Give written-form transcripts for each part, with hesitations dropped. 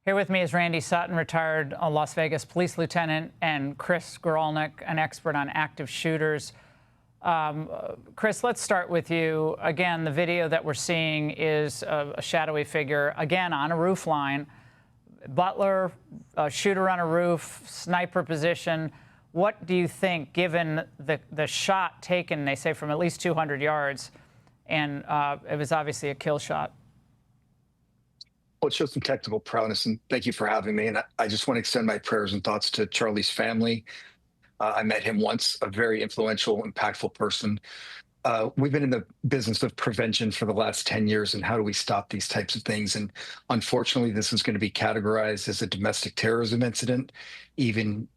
Here with me is Randy Sutton, retired Las Vegas police lieutenant, and Chris Goralnik, an expert on active shooters. Chris, let's start with you. Again, the video that we're seeing is a shadowy figure, again, on a roof line. Butler, shooter on a roof, sniper position. What do you think, given the shot taken, they say, from at least 200 yards, and it was obviously a kill shot? Well, it shows some technical prowess, and thank you for having me. And I just want to extend my prayers and thoughts to Charlie's family. I met him once, a very influential, impactful person. We've been in the business of prevention for the last 10 years, and how do we stop these types of things? And unfortunately, this is going to be categorized as a domestic terrorism incident. Even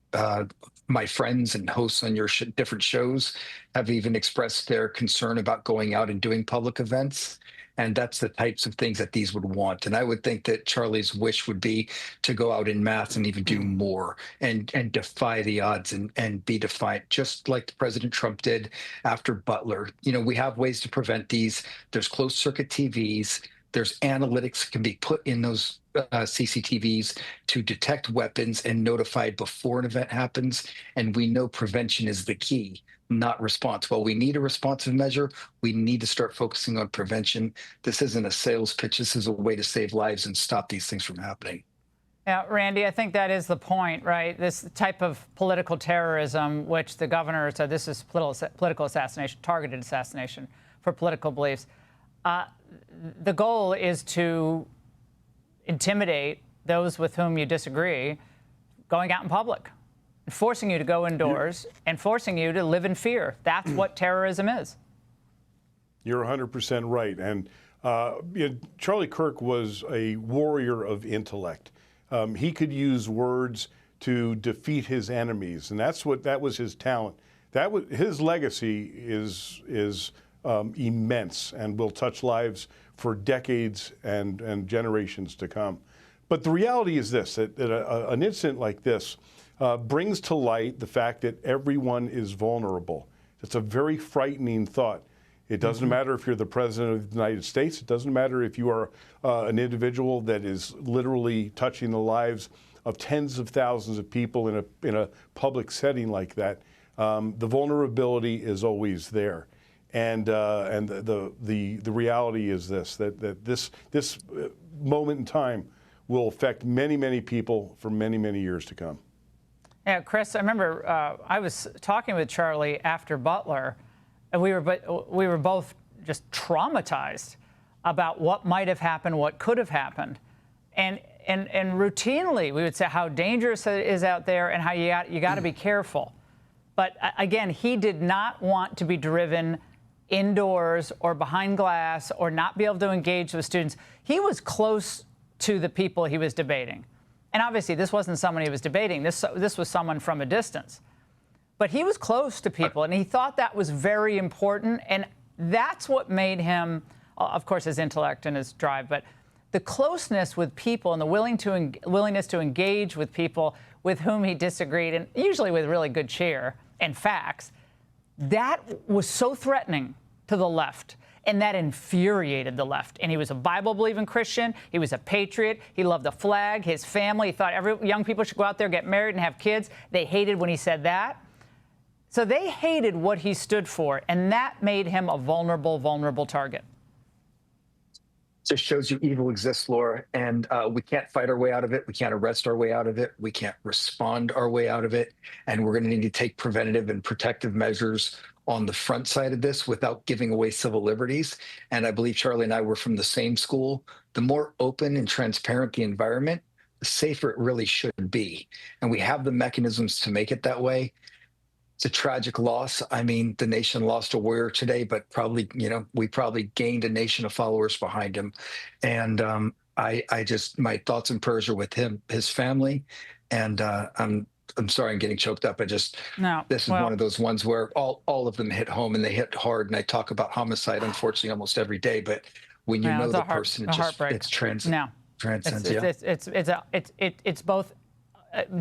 my friends and hosts on your different shows have even expressed their concern about going out and doing public events. And that's the types of things that these would want. And I would think that Charlie's wish would be to go out in mass and even do more and defy the odds and be defiant, just like President Trump did after Butler. You know, we have ways to prevent these. There's closed circuit TVs. There's analytics that can be put in those CCTVs to detect weapons and notified before an event happens. And we know prevention is the key, not response. Well, we need a responsive measure. We need to start focusing on prevention. This isn't a sales pitch. This is a way to save lives and stop these things from happening. Yeah, Randy, I think that is the point, right? This type of political terrorism, which the governor said this is political assassination, targeted assassination for political beliefs. The goal is to intimidate those with whom you disagree going out in public, forcing you to go indoors and forcing you to live in fear. That's what terrorism is. You're 100% right. And Charlie Kirk was a warrior of intellect. He could use words to defeat his enemies, and that was his talent. His legacy is immense and will touch lives for decades and generations to come. But the reality is this, that an incident like this brings to light the fact that everyone is vulnerable. It's a very frightening thought. It doesn't matter if you're the President of the United States. It doesn't matter if you are an individual that is literally touching the lives of tens of thousands of people in a public setting like that. The vulnerability is always there. And the reality is this, that this moment in time will affect many, many people for many, many years to come. Yeah, Chris, I remember I was talking with Charlie after Butler, and we were both just traumatized about what might have happened, what could have happened. And routinely we would say how dangerous it is out there and how you got to be careful. But again, he did not want to be driven indoors or behind glass or not be able to engage with students. He was close to the people he was debating. And obviously, this wasn't someone he was debating. This was someone from a distance. But he was close to people, and he thought that was very important. And that's what made him, of course, his intellect and his drive, but the closeness with people and the willingness to engage with people with whom he disagreed, and usually with really good cheer and facts, that was so threatening to the left. And that infuriated the left. And he was a Bible-believing Christian. He was a patriot. He loved the flag, his family. He thought young people should go out there, get married, and have kids. They hated when he said that. So they hated what he stood for, and that made him a vulnerable target. Just shows you evil exists, Laura, and we can't fight our way out of it. We can't arrest our way out of it. We can't respond our way out of it. And we're going to need to take preventative and protective measures on the front side of this without giving away civil liberties. And I believe Charlie and I were from the same school. The more open and transparent the environment, the safer it really should be. And we have the mechanisms to make it that way. It's a tragic loss. I mean, the nation lost a warrior today, but probably, we probably gained a nation of followers behind him. And my thoughts and prayers are with him, his family. And I'm sorry I'm getting choked up. This is one of those ones where all of them hit home, and they hit hard. And I talk about homicide, unfortunately, almost every day. But when you know the person, it transcends. It's both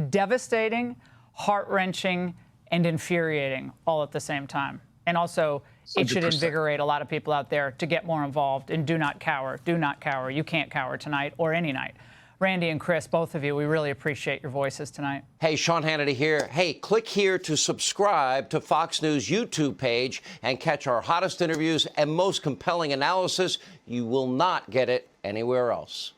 devastating, heart-wrenching, and infuriating all at the same time. And also, it should 100%. invigorate a lot of people out there to get more involved and do not cower. Do not cower. You can't cower tonight or any night. Randy and Chris, both of you, we really appreciate your voices tonight. Hey, Sean Hannity here. Hey, click here to subscribe to Fox News YouTube page and catch our hottest interviews and most compelling analysis. You will not get it anywhere else.